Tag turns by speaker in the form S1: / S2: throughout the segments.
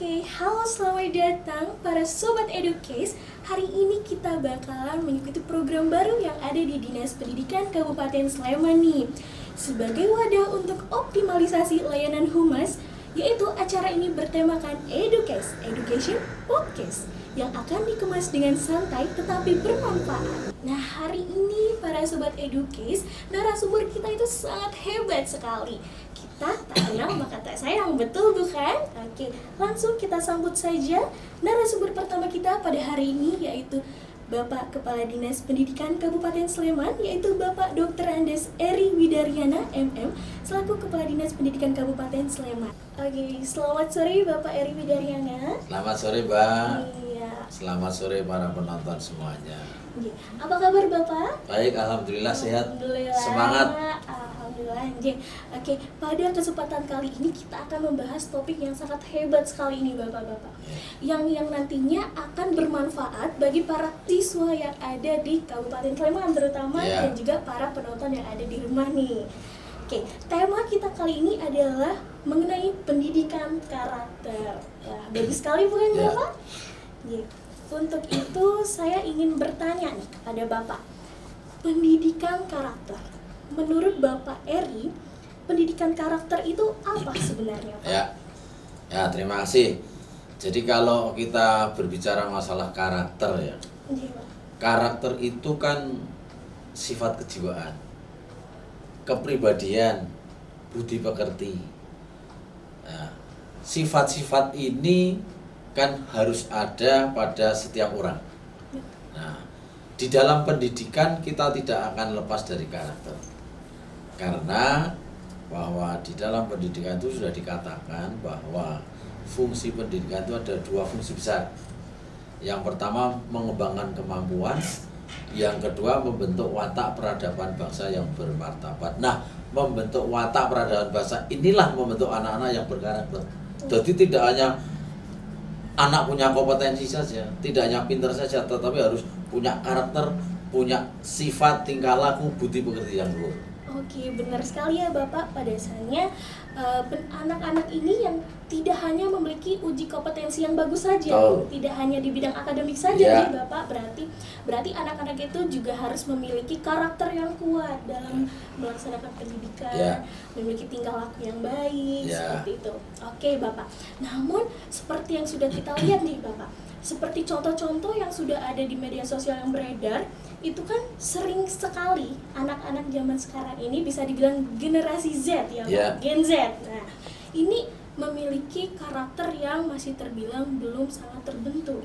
S1: Oke, halo selamat datang para Sobat Educase. Hari ini kita bakalan mengikuti program baru yang ada di Dinas Pendidikan Kabupaten Sleman nih. Sebagai wadah untuk optimalisasi layanan humas, yaitu acara ini bertemakan Educase, Education Podcast, yang akan dikemas dengan santai tetapi bermanfaat. Nah, hari ini para Sobat Educase, narasumber kita itu sangat hebat sekali. Kita tak kenal maka tak sayang, betul bukan? Oke, langsung kita sambut saja narasumber pertama kita pada hari ini, yaitu Bapak Kepala Dinas Pendidikan Kabupaten Sleman, yaitu Bapak Dr. Andes Eri Widaryana MM selaku Kepala Dinas Pendidikan Kabupaten Sleman. Oke, selamat sore Bapak Eri Widaryana.
S2: Selamat sore, Mbak.
S1: Iya.
S2: Selamat sore para penonton semuanya.
S1: Apa kabar Bapak?
S2: Baik, alhamdulillah sehat.
S1: Alhamdulillah.
S2: Semangat.
S1: Alhamdulillah. Oke, pada kesempatan kali ini kita akan membahas topik yang sangat hebat sekali ini Bapak-bapak. Yang nantinya akan bermanfaat bagi para siswa yang ada di Kabupaten Sleman terutama dan juga para penonton yang ada di rumah nih. Oke, tema kita kali ini adalah mengenai pendidikan karakter. Wah, bagus sekali bukan Bapak? Untuk itu saya ingin bertanya nih pada Bapak. Pendidikan karakter. Menurut Bapak Eri, pendidikan karakter itu apa sebenarnya, Pak?
S2: Ya, terima kasih. Jadi kalau kita berbicara masalah karakter ya, karakter itu kan sifat kejiwaan, kepribadian, budi pekerti. Nah, sifat-sifat ini kan harus ada pada setiap orang. Nah, di dalam pendidikan kita tidak akan lepas dari karakter. Karena bahwa di dalam pendidikan itu sudah dikatakan bahwa fungsi pendidikan itu ada dua fungsi besar. Yang pertama mengembangkan kemampuan, yang kedua membentuk watak peradaban bangsa yang bermartabat. Nah, membentuk watak peradaban bangsa inilah membentuk anak-anak yang berkarakter. Jadi tidak hanya anak punya kompetensi saja, tidak hanya pintar saja, tetapi harus punya karakter, punya sifat, tingkah laku, budi pekerti yang luhur.
S1: Oke, benar sekali ya Bapak. Pada dasarnya anak-anak ini yang tidak hanya memiliki uji kompetensi yang bagus saja, tidak hanya di bidang akademik saja, Bapak. Berarti anak-anak itu juga harus memiliki karakter yang kuat dalam melaksanakan pendidikan, memiliki tingkah laku yang baik, seperti itu. Oke, Bapak. Namun seperti yang sudah kita lihat nih, Bapak, seperti contoh-contoh yang sudah ada di media sosial yang beredar, itu kan sering sekali anak-anak zaman sekarang ini bisa dibilang generasi Z ya, Gen Z. Nah, ini memiliki karakter yang masih terbilang belum sangat terbentuk.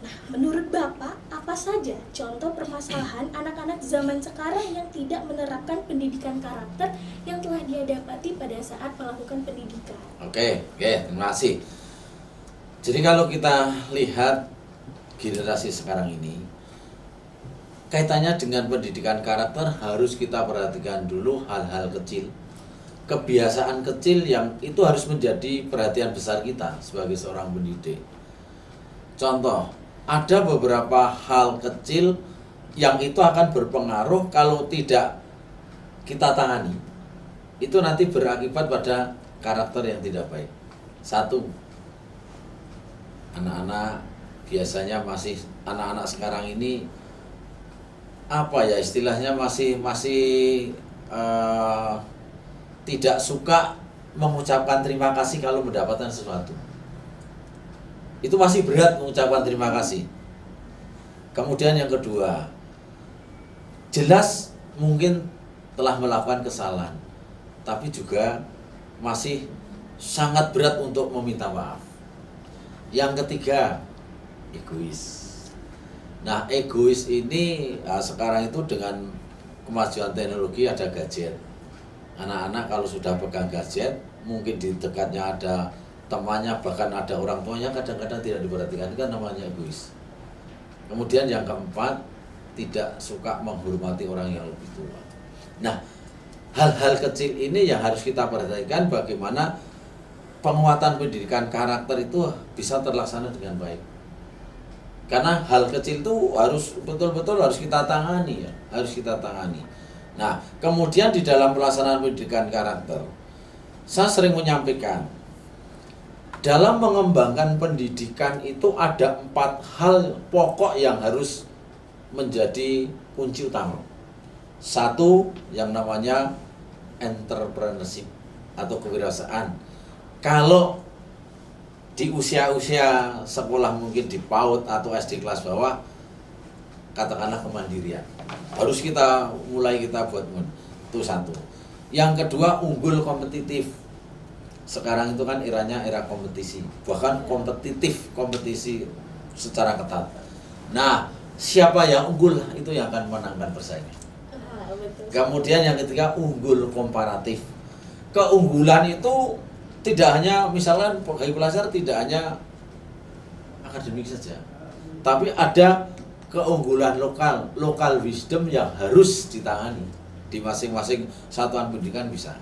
S1: Nah, menurut Bapak, apa saja contoh permasalahan anak-anak zaman sekarang yang tidak menerapkan pendidikan karakter yang telah dia dapati pada saat melakukan pendidikan?
S2: Oke, terima kasih. Jadi kalau kita lihat generasi sekarang ini, kaitannya dengan pendidikan karakter harus kita perhatikan dulu hal-hal kecil, kebiasaan kecil yang itu harus menjadi perhatian besar kita sebagai seorang pendidik. Contoh, ada beberapa hal kecil yang itu akan berpengaruh kalau tidak kita tangani. Itu nanti berakibat pada karakter yang tidak baik. Satu, anak-anak biasanya anak-anak sekarang ini istilahnya masih tidak suka mengucapkan terima kasih kalau mendapatkan sesuatu. Itu masih berat mengucapkan terima kasih. Kemudian yang kedua, jelas mungkin telah melakukan kesalahan, tapi juga masih sangat berat untuk meminta maaf. Yang ketiga, egois. Nah, egois ini sekarang itu dengan kemajuan teknologi ada gadget. Anak-anak kalau sudah pegang gadget, mungkin di dekatnya ada temannya, bahkan ada orang tuanya, kadang-kadang tidak diperhatikan. Itu kan namanya egois. Kemudian yang keempat, tidak suka menghormati orang yang lebih tua. Nah, hal-hal kecil ini yang harus kita perhatikan bagaimana penguatan pendidikan karakter itu bisa terlaksana dengan baik. Karena hal kecil itu harus betul-betul harus kita tangani ya, harus kita tangani. Nah, kemudian di dalam pelaksanaan pendidikan karakter, saya sering menyampaikan dalam mengembangkan pendidikan itu ada 4 hal pokok yang harus menjadi kunci utama. Satu, yang namanya entrepreneurship atau kewirausahaan. Kalau di usia-usia sekolah mungkin di PAUD atau SD kelas bawah, katakanlah kemandirian. Harus kita buat itu satu. Yang kedua, unggul kompetitif. Sekarang itu kan eranya era kompetisi, bahkan kompetisi secara ketat. Nah, siapa yang unggul itu yang akan menangkan persaingan. Kemudian yang ketiga, unggul komparatif. Keunggulan itu tidak hanya misalkan bagi pelajar tidak hanya akademik saja, tapi ada keunggulan lokal wisdom yang harus ditangani di masing-masing satuan pendidikan bisa.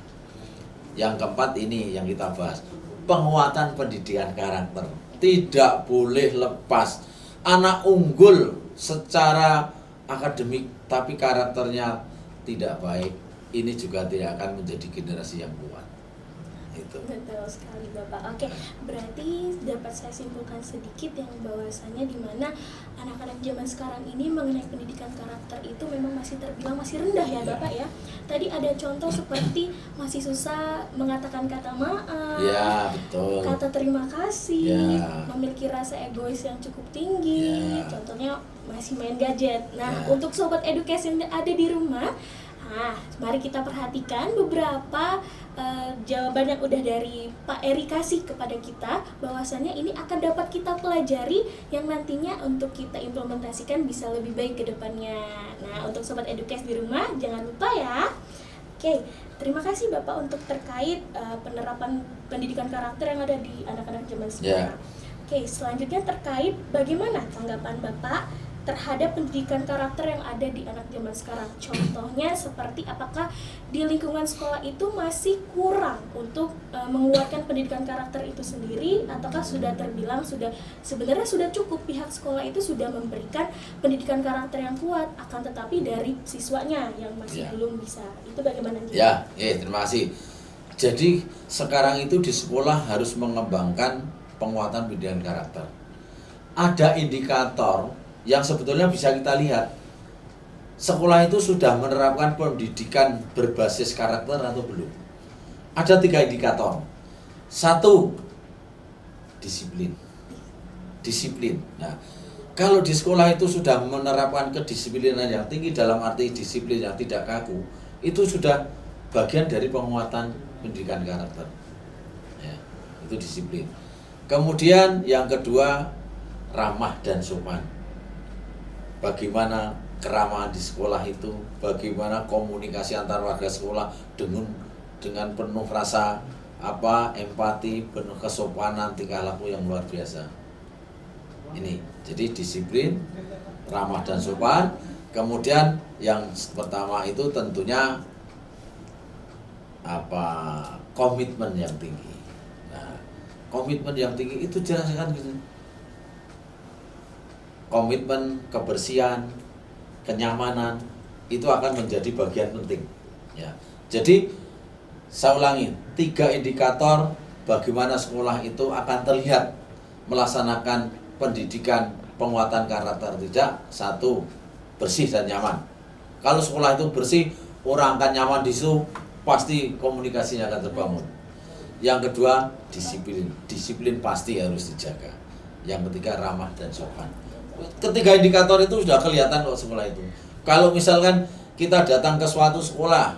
S2: Yang keempat ini yang kita bahas, penguatan pendidikan karakter. Tidak boleh lepas. Anak unggul secara akademik tapi karakternya tidak baik, ini juga tidak akan menjadi generasi yang kuat. Itu.
S1: Betul sekali Bapak. Oke, berarti dapat saya simpulkan sedikit yang bahwasannya di mana anak-anak zaman sekarang ini mengenai pendidikan karakter itu memang masih terbilang masih rendah ya Bapak ya. Tadi ada contoh seperti masih susah mengatakan kata maaf,
S2: ya, betul.
S1: kata terima kasih,
S2: ya,
S1: memiliki rasa egois yang cukup tinggi,
S2: ya,
S1: contohnya masih main gadget. Nah,
S2: ya,
S1: untuk sobat edukasi yang ada di rumah, mari kita perhatikan beberapa jawaban yang udah dari Pak Eri kasih kepada kita, bahwasannya ini akan dapat kita pelajari yang nantinya untuk kita implementasikan bisa lebih baik ke depannya. Nah, untuk sobat edukasi di rumah jangan lupa ya. Oke, terima kasih Bapak untuk terkait penerapan pendidikan karakter yang ada di anak-anak zaman sekarang. Oke, selanjutnya terkait bagaimana tanggapan Bapak terhadap pendidikan karakter yang ada di anak zaman sekarang. Contohnya seperti apakah di lingkungan sekolah itu masih kurang untuk menguatkan pendidikan karakter itu sendiri, ataukah sudah terbilang sebenarnya sudah cukup pihak sekolah itu sudah memberikan pendidikan karakter yang kuat, akan tetapi dari siswanya yang masih belum bisa. Itu bagaimana?
S2: Terima kasih. Jadi sekarang itu di sekolah harus mengembangkan penguatan pendidikan karakter. Ada indikator yang sebetulnya bisa kita lihat, sekolah itu sudah menerapkan pendidikan berbasis karakter atau belum. Ada 3 indikator. 1, disiplin. Nah, kalau di sekolah itu sudah menerapkan kedisiplinan yang tinggi, dalam arti disiplin yang tidak kaku, itu sudah bagian dari penguatan pendidikan karakter. Ya, itu disiplin. Kemudian yang kedua, ramah dan sopan. Bagaimana keramahan di sekolah itu, bagaimana komunikasi antar warga sekolah dengan penuh rasa empati, penuh kesopanan, tingkah laku yang luar biasa. Ini, jadi disiplin, ramah dan sopan. Kemudian yang pertama itu tentunya komitmen yang tinggi. Nah, komitmen yang tinggi itu jelaskan gitu. Komitmen, kebersihan, kenyamanan itu akan menjadi bagian penting. Ya. Jadi saya ulangi, 3 indikator bagaimana sekolah itu akan terlihat melaksanakan pendidikan penguatan karakter. Tidak, 1, bersih dan nyaman. Kalau sekolah itu bersih, orang akan nyaman di situ, pasti komunikasinya akan terbangun. Yang kedua, disiplin pasti harus dijaga. Yang ketiga, ramah dan sopan. Ketiga indikator itu sudah kelihatan kok sekolah itu. Kalau misalkan kita datang ke suatu sekolah,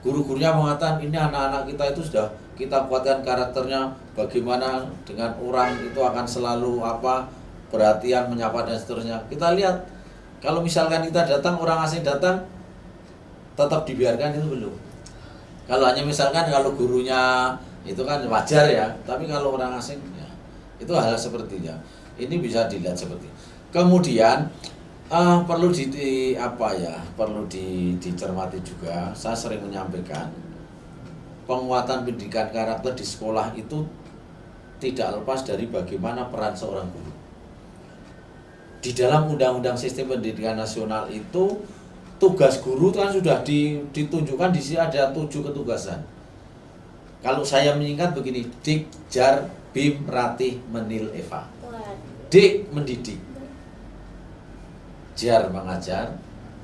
S2: guru-gurunya mengatakan ini anak-anak kita itu sudah kita kuatkan karakternya, bagaimana dengan orang itu akan selalu perhatian, menyapa dan seterusnya. Kita lihat, kalau misalkan kita datang, orang asing datang, tetap dibiarkan itu belum. Kalau hanya misalkan kalau gurunya itu kan wajar ya, tapi kalau orang asing ya, itu hal sepertinya. Ini bisa dilihat seperti. Kemudian perlu dicermati juga. Saya sering menyampaikan penguatan pendidikan karakter di sekolah itu tidak lepas dari bagaimana peran seorang guru. Di dalam Undang-Undang Sistem Pendidikan Nasional itu tugas guru kan sudah ditunjukkan di sini ada 7 ketugasan. Kalau saya menyingkat begini, Dik, Jar, Bim, Ratih, Menil, Eva.
S1: Waduh.
S2: Dik mendidik, Jar mengajar,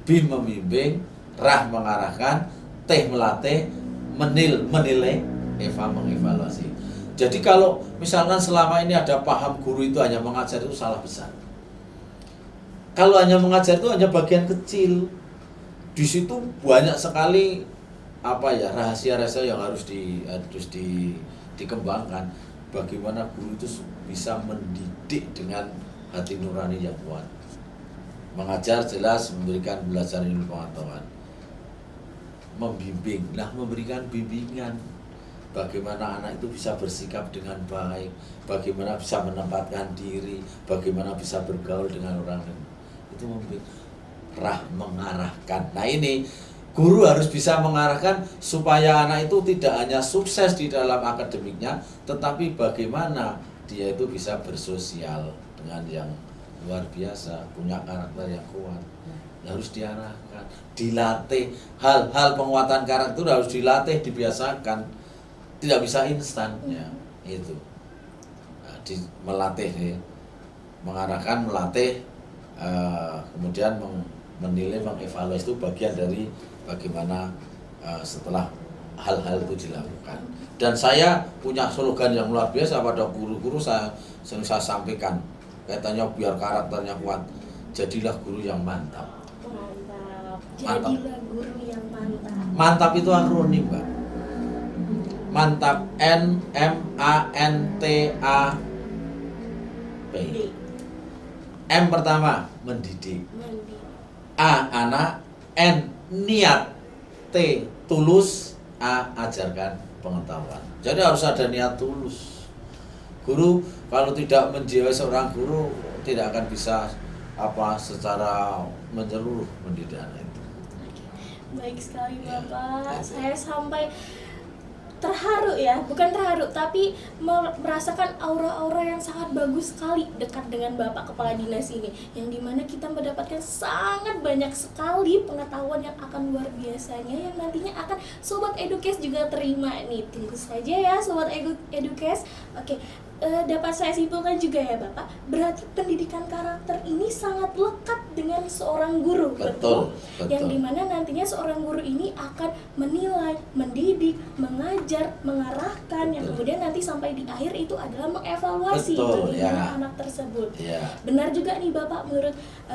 S2: Bim membimbing, Rah mengarahkan, Teh melatih, Menil menilai, Eva mengevaluasi. Jadi kalau misalkan selama ini ada paham guru itu hanya mengajar, itu salah besar. Kalau hanya mengajar itu hanya bagian kecil. Di situ banyak sekali rahasia-rahasia yang harus dikembangkan. Bagaimana guru itu bisa mendidik dengan hati nurani yang kuat. Mengajar jelas memberikan belajar ilmu pengetahuan. Membimbing, memberikan bimbingan. Bagaimana anak itu bisa bersikap dengan baik, bagaimana bisa menempatkan diri, bagaimana bisa bergaul dengan orang lain. Itu membimbing. Mengarahkan. Nah ini guru harus bisa mengarahkan supaya anak itu tidak hanya sukses di dalam akademiknya, tetapi bagaimana dia itu bisa bersosial dengan yang luar biasa, punya karakter yang kuat. Harus diarahkan, dilatih. Hal-hal penguatan karakter harus dilatih, dibiasakan. Tidak bisa instan ya, itu. Nah, melatih, mengarahkan, melatih, kemudian menilai, mengevaluasi itu bagian dari bagaimana setelah hal-hal itu dilakukan. Dan saya punya slogan yang luar biasa pada guru-guru saya sampaikan. Kaitannya biar karakternya kuat, jadilah guru yang mantap.
S1: Mantap. Jadilah guru yang mantap.
S2: Mantap itu akronim, Mbak. Mantap, MANTAP. M pertama mendidik, A anak, N niat, T tulus, A ajarkan pengetahuan. Jadi harus ada niat tulus. Guru kalau tidak menjiwai seorang guru tidak akan bisa secara menyeluruh mendidik anak itu.
S1: Baik sekali Bapak, saya sampai terharu ya, bukan terharu tapi merasakan aura-aura yang sangat bagus sekali dekat dengan Bapak Kepala Dinas ini, yang dimana kita mendapatkan sangat banyak sekali pengetahuan yang akan luar biasanya yang nantinya akan Sobat Edukes juga terima nih. Tunggu saja ya Sobat Edukes. Oke, dapat saya simpulkan juga ya Bapak, berarti pendidikan karakter ini sangat lekat dengan seorang guru. Betul. Yang dimana nantinya seorang guru ini akan menilai, mendidik, mengajar, mengarahkan, yang kemudian nanti sampai di akhir itu adalah mengevaluasi bagaimana anak tersebut. Benar juga nih Bapak, menurut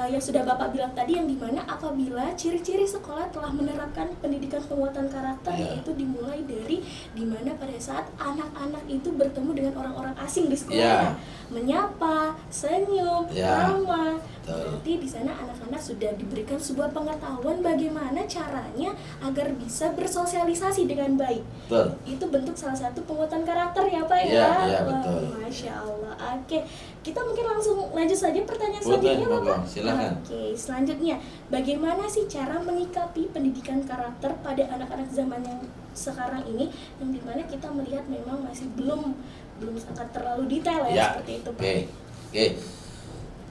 S1: yang sudah Bapak bilang tadi, yang dimana apabila ciri-ciri sekolah telah menerapkan pendidikan penguatan karakter, yaitu dimulai dari dimana pada saat anak-anak itu bertemu dengan orang-orang asing di sekolah, menyapa, senyum, ramah. Berarti di sana anak-anak sudah diberikan sebuah pengetahuan bagaimana caranya agar bisa bersosialisasi dengan baik.
S2: Betul.
S1: Itu bentuk salah satu penguatan karakter ya Pak ya.
S2: Iya, betul.
S1: Masya Allah. Oke, kita mungkin langsung lanjut saja pertanyaan selanjutnya Bapak.
S2: Silakan.
S1: Oke, selanjutnya bagaimana sih cara menyikapi pendidikan karakter pada anak-anak zaman yang sekarang ini, yang dimana kita melihat memang masih belum sangat terlalu detail ya, seperti itu Pak.
S2: Oke.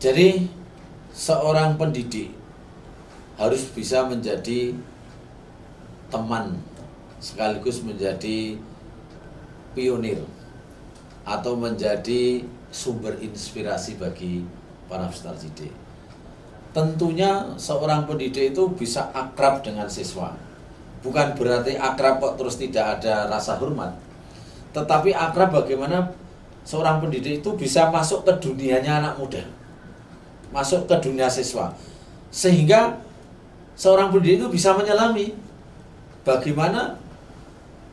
S2: Jadi seorang pendidik harus bisa menjadi teman sekaligus menjadi pionir atau menjadi sumber inspirasi bagi para peserta didik. Tentunya seorang pendidik itu bisa akrab dengan siswa. Bukan berarti akrab kok terus tidak ada rasa hormat. Tetapi akrab bagaimana seorang pendidik itu bisa masuk ke dunianya anak muda, masuk ke dunia siswa, sehingga seorang pendidik itu bisa menyelami bagaimana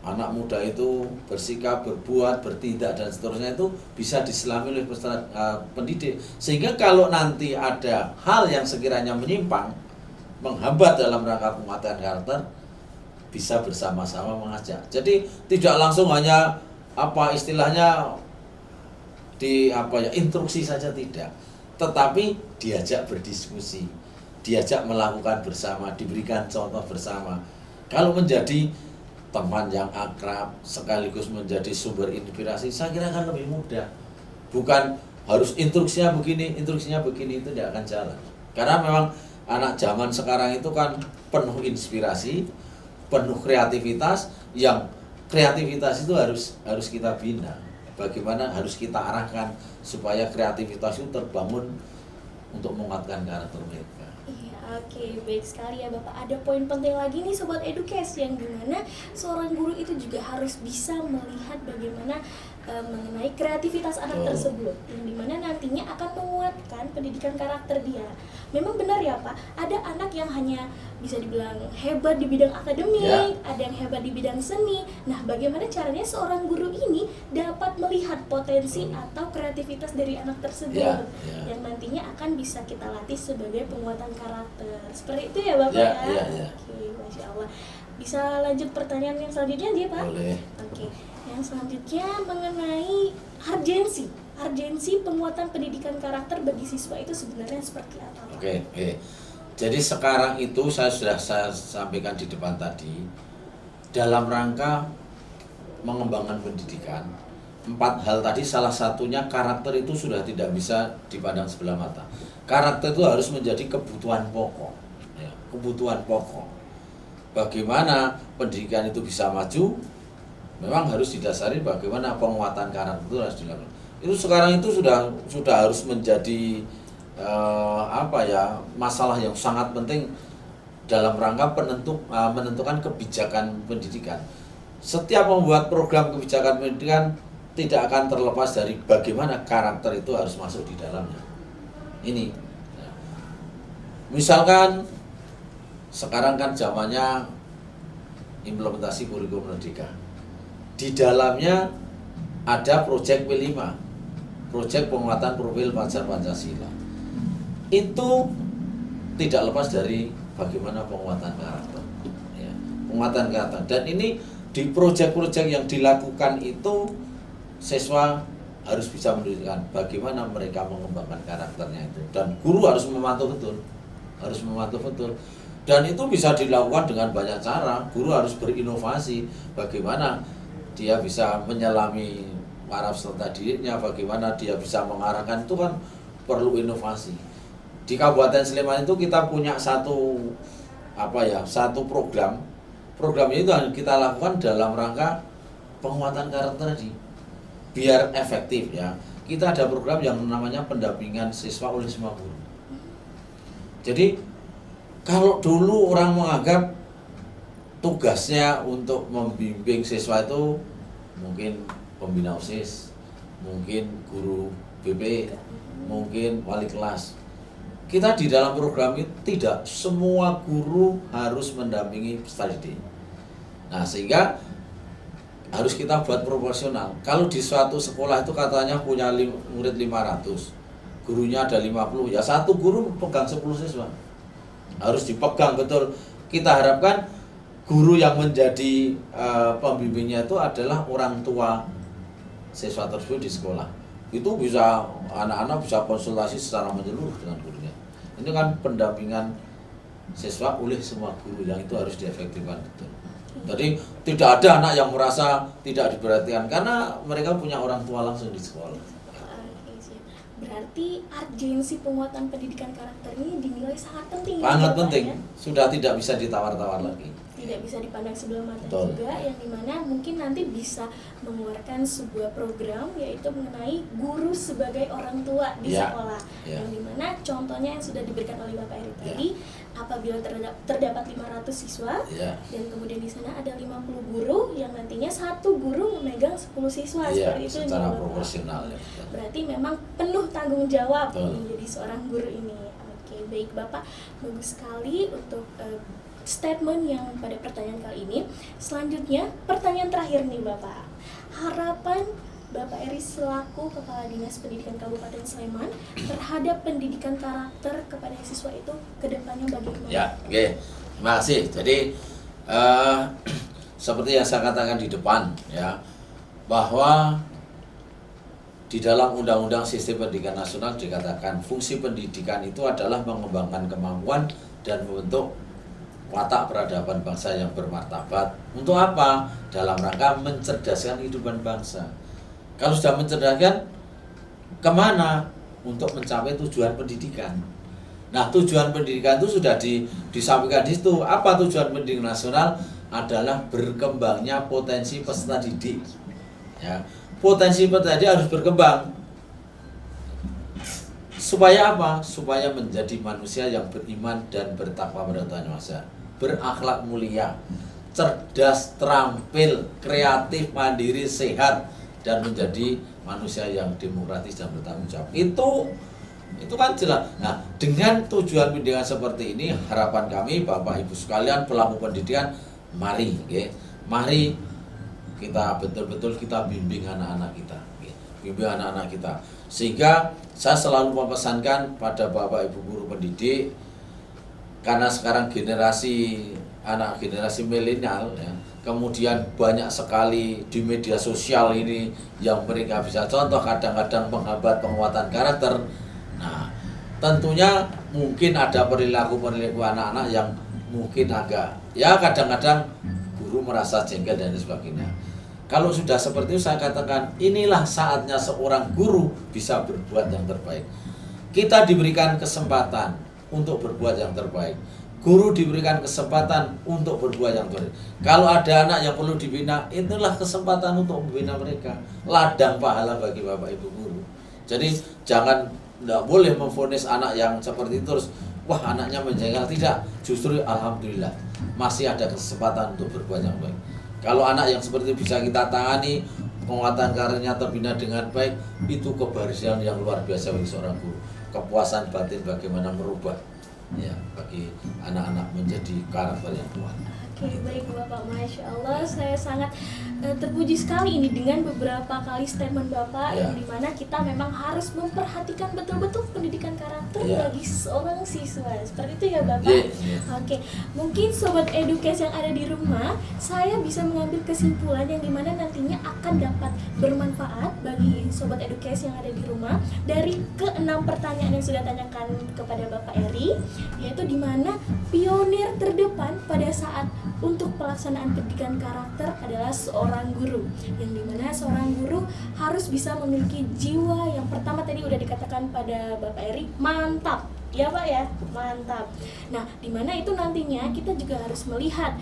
S2: anak muda itu bersikap, berbuat, bertindak dan seterusnya, itu bisa diselami oleh peserta pendidik. Sehingga kalau nanti ada hal yang sekiranya menyimpang, menghambat dalam rangka penguatan karakter, bisa bersama-sama mengajak. Jadi tidak langsung hanya istilahnya instruksi saja, tidak, tetapi diajak berdiskusi, diajak melakukan bersama, diberikan contoh bersama. Kalau menjadi teman yang akrab sekaligus menjadi sumber inspirasi, saya kira akan lebih mudah. Bukan harus instruksinya begini, itu tidak akan jalan. Karena memang anak zaman sekarang itu kan penuh inspirasi, penuh kreativitas, yang kreativitas itu harus kita bina. Bagaimana harus kita arahkan supaya kreativitas itu terbangun untuk menguatkan karakter mereka.
S1: Iya, oke, baik sekali ya Bapak. Ada poin penting lagi nih Sobat Edukes, yang dimana seorang guru itu juga harus bisa melihat bagaimana mengenai kreativitas anak tersebut, yang dimana nantinya akan menguatkan pendidikan karakter dia. Memang benar ya Pak, ada anak yang hanya bisa dibilang hebat di bidang akademik, ada yang hebat di bidang seni. Nah, bagaimana caranya seorang guru ini dapat melihat potensi atau kreativitas dari anak tersebut yang nantinya akan bisa kita latih sebagai penguatan karakter. Seperti itu ya Bapak ya? Oke, Masya Allah. Bisa lanjut pertanyaan yang selanjutnya dia Pak?
S2: Boleh.
S1: Oke, yang selanjutnya mengenai urgensi penguatan pendidikan karakter bagi siswa itu sebenarnya seperti apa Pak?
S2: Oke. Jadi sekarang itu saya sampaikan di depan tadi, dalam rangka mengembangkan pendidikan, 4 hal tadi salah satunya karakter itu sudah tidak bisa dipandang sebelah mata. Karakter itu harus menjadi kebutuhan pokok, ya, kebutuhan pokok. Bagaimana pendidikan itu bisa maju, memang harus didasari bagaimana penguatan karakter itu harus dilakukan. Itu sekarang itu sudah harus menjadi masalah yang sangat penting dalam rangka menentukan kebijakan pendidikan. Setiap membuat program kebijakan pendidikan tidak akan terlepas dari bagaimana karakter itu harus masuk di dalamnya. Ini, misalkan sekarang kan zamannya implementasi kurikulum merdeka. Di dalamnya ada proyek P5, proyek penguatan profil pelajar Pancasila. Itu tidak lepas dari bagaimana penguatan karakter, ya, penguatan karakter. Dan ini di proyek-proyek yang dilakukan itu siswa harus bisa menunjukkan bagaimana mereka mengembangkan karakternya itu, dan guru harus memantau betul, dan itu bisa dilakukan dengan banyak cara. Guru harus berinovasi, bagaimana dia bisa menyelami para peserta didiknya, bagaimana dia bisa mengarahkan, itu kan perlu inovasi. Di Kabupaten Sleman itu kita punya satu program itu kita lakukan dalam rangka penguatan karakter tadi, biar efektif ya. Kita ada program yang namanya pendampingan siswa oleh semua guru. Jadi kalau dulu orang menganggap tugasnya untuk membimbing siswa itu mungkin pembina OSIS, mungkin guru BP, mungkin wali kelas. Kita di dalam program itu tidak semua guru harus mendampingi peserta didik. Nah, sehingga harus kita buat proporsional. Kalau di suatu sekolah itu katanya punya murid 500, gurunya ada 50, ya satu guru pegang 10 siswa. Harus dipegang betul. Kita harapkan guru yang menjadi pembimbingnya itu adalah orang tua siswa tersebut di sekolah. Itu bisa, anak-anak bisa konsultasi secara menyeluruh dengan gurunya. Ini kan pendampingan siswa oleh semua guru, yang itu harus diefektifkan betul. Jadi tidak ada anak yang merasa tidak diperhatikan karena mereka punya orang tua langsung di sekolah.
S1: Berarti urgensi penguatan pendidikan karakter ini dinilai sangat penting.
S2: Sangat penting, ya? Sudah tidak bisa ditawar-tawar lagi.
S1: Tidak bisa dipandang sebelah mata juga, yang dimana mungkin nanti bisa mengeluarkan sebuah program yaitu mengenai guru sebagai orang tua di sekolah, yang dimana contohnya yang sudah diberikan oleh Bapak Eri tadi, apabila terdapat 500 siswa dan kemudian di sana ada 50 guru, yang nantinya satu guru memegang 10 siswa, seperti itu
S2: secara proporsional.
S1: Berarti memang penuh tanggung jawab menjadi seorang guru ini. Oke, baik Bapak, bagus sekali untuk statement yang pada pertanyaan kali ini. Selanjutnya, pertanyaan terakhir nih Bapak. Harapan Bapak Eri selaku Kepala Dinas Pendidikan Kabupaten Sleman terhadap pendidikan karakter kepada siswa itu ke depannya bagaimana?
S2: Ya, oke. Terima kasih. Jadi seperti yang saya katakan di depan ya, bahwa di dalam Undang-Undang Sistem Pendidikan Nasional dikatakan fungsi pendidikan itu adalah mengembangkan kemampuan dan membentuk watak peradaban bangsa yang bermartabat. Untuk apa? Dalam rangka mencerdaskan kehidupan bangsa. Kalau sudah mencerdaskan, kemana? Untuk mencapai tujuan pendidikan. Nah, tujuan pendidikan itu sudah disampaikan di situ. Apa tujuan pendidikan nasional? adalah berkembangnya potensi peserta didik. Ya, potensi peserta didik harus berkembang. Supaya apa? Supaya menjadi manusia yang beriman dan bertakwa pada Tuhan Yang Maha Esa, berakhlak mulia, cerdas, terampil, kreatif, mandiri, sehat, dan menjadi manusia yang demokratis dan bertanggung jawab. Itu kan jelas. Nah, dengan tujuan pendidikan seperti ini, harapan kami Bapak Ibu sekalian pelaku pendidikan, mari kita betul-betul kita bimbing anak-anak kita, bimbing anak-anak kita. Sehingga saya selalu memesankan pada Bapak Ibu guru pendidik, karena sekarang generasi milenial ya, kemudian banyak sekali di media sosial ini yang mereka bisa contoh kadang-kadang menghambat penguatan karakter. Nah, tentunya mungkin ada perilaku anak-anak yang mungkin agak, ya kadang-kadang guru merasa jengkel dan sebagainya. Kalau sudah seperti itu, saya katakan inilah saatnya seorang guru bisa berbuat yang terbaik. Kita diberikan kesempatan untuk berbuat yang terbaik. Guru diberikan kesempatan untuk berbuat yang terbaik. Kalau ada anak yang perlu dibina, itulah kesempatan untuk membina mereka. Ladang pahala bagi Bapak Ibu guru. Jadi tidak boleh memvonis anak yang seperti itu terus, wah anaknya menjengkel. Tidak, justru alhamdulillah masih ada kesempatan untuk berbuat yang baik. Kalau anak yang seperti itu bisa kita tangani, penguatan karirnya terbina dengan baik, itu keberhasilan yang luar biasa bagi seorang guru. Kepuasan batin bagaimana merubah ya bagi anak-anak menjadi karakter yang kuat.
S1: Oke, baik Bapak, Masya Allah, saya sangat terpuji sekali ini dengan beberapa kali statement Bapak yang dimana kita memang harus memperhatikan betul-betul pendidikan karakter bagi seorang siswa. Seperti itu ya Bapak? Oke, mungkin Sobat Edukes yang ada di rumah, saya bisa mengambil kesimpulan yang dimana nantinya akan dapat bermanfaat bagi Sobat Edukes yang ada di rumah dari ke-6 pertanyaan yang sudah tanyakan kepada Bapak Eri, yaitu dimana pionir terdepan pada saat untuk pelaksanaan pendidikan karakter adalah seorang guru, yang dimana seorang guru harus bisa memiliki jiwa yang pertama tadi udah dikatakan pada Bapak Eri, mantap ya Pak ya, mantap. Nah, dimana itu nantinya kita juga harus melihat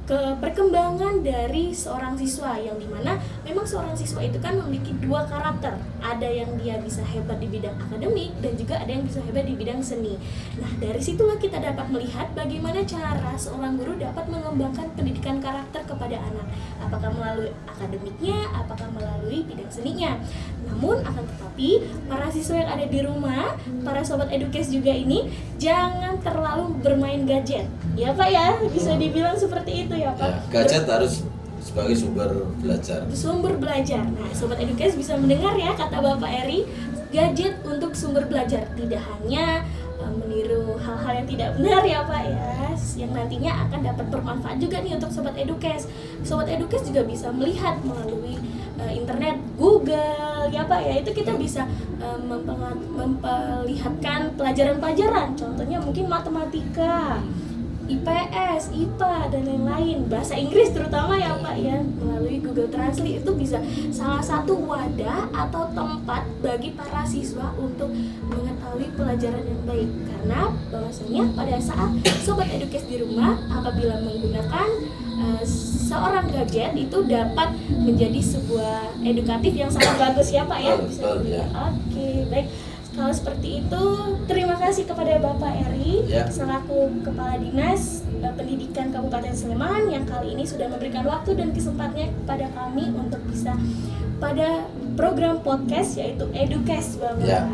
S1: ke perkembangan dari seorang siswa, yang dimana memang seorang siswa itu kan memiliki dua karakter, ada yang dia bisa hebat di bidang akademik dan juga ada yang bisa hebat di bidang seni. Nah, dari situlah kita dapat melihat bagaimana cara seorang guru dapat mengembangkan pendidikan karakter kepada anak, apakah melalui akademiknya, apakah melalui bidang seninya. Namun akan tetapi para siswa yang ada di rumah, para Sobat Edukes juga ini jangan terlalu bermain gadget, ya Pak ya, bisa dibilang seperti itu ya Pak.
S2: Ya, gadget harus sebagai sumber belajar.
S1: Sumber belajar. Nah, Sobat Edukes bisa mendengar ya kata Bapak Eri, gadget untuk sumber belajar, tidak hanya meniru hal-hal yang tidak benar ya Pak ya, yang nantinya akan dapat bermanfaat juga nih untuk Sobat Edukes. Sobat Edukes juga bisa melihat melalui internet, Google ya Pak ya, itu kita bisa memperlihatkan pelajaran-pelajaran, contohnya mungkin matematika, IPS, IPA, dan lain-lain, bahasa Inggris terutama ya Pak ya, melalui Google Translate. Itu bisa salah satu wadah atau tempat bagi para siswa untuk mengetahui pelajaran yang baik, karena bahwasanya pada saat Sobat Edukes di rumah apabila menggunakan seorang gadget itu dapat menjadi sebuah edukatif yang sangat bagus ya Pak ya. Oke, baik. Kalau seperti itu, terima kasih kepada Bapak Eri selaku Kepala Dinas Pendidikan Kabupaten Sleman yang kali ini sudah memberikan waktu dan kesempatannya kepada kami untuk bisa pada program podcast yaitu Edukes Bapak.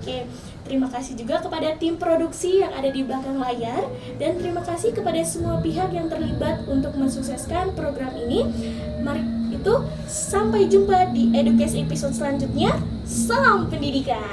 S1: Oke. Terima kasih juga kepada tim produksi yang ada di belakang layar, dan terima kasih kepada semua pihak yang terlibat untuk mensukseskan program ini. Mari itu, sampai jumpa di Edukes episode selanjutnya. Salam pendidikan.